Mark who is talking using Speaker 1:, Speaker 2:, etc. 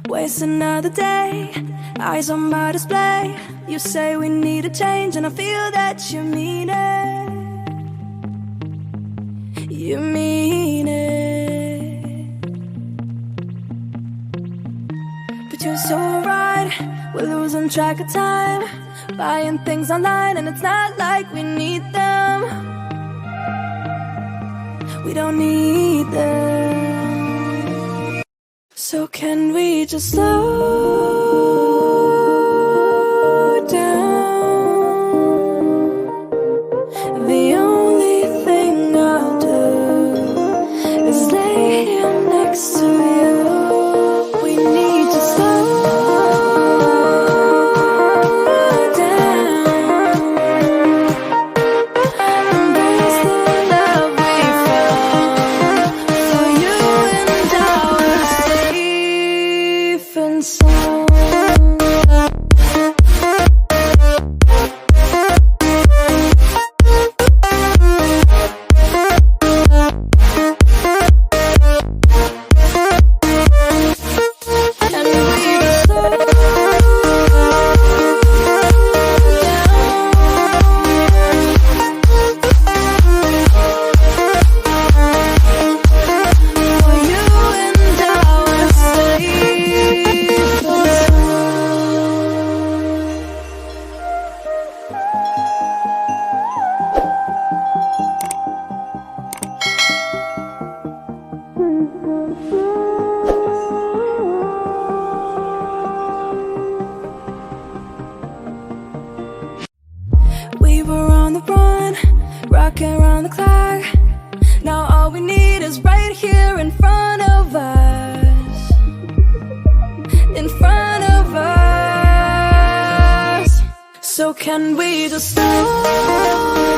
Speaker 1: Waste another day, eyes on my display. You say we need a change and I feel that you mean it. You mean it. But you're so right, we're losing track of time, buying things online and it's not like we need them. We don't need them. So can we just slow down? The only thing I'll do is lay here next to you. We need to slow down. Embrace the love we found. For you and I were safe and sound. We were on the run, rocking around the clock. Now all we need is right here in front of us. In front of us. So can we just slow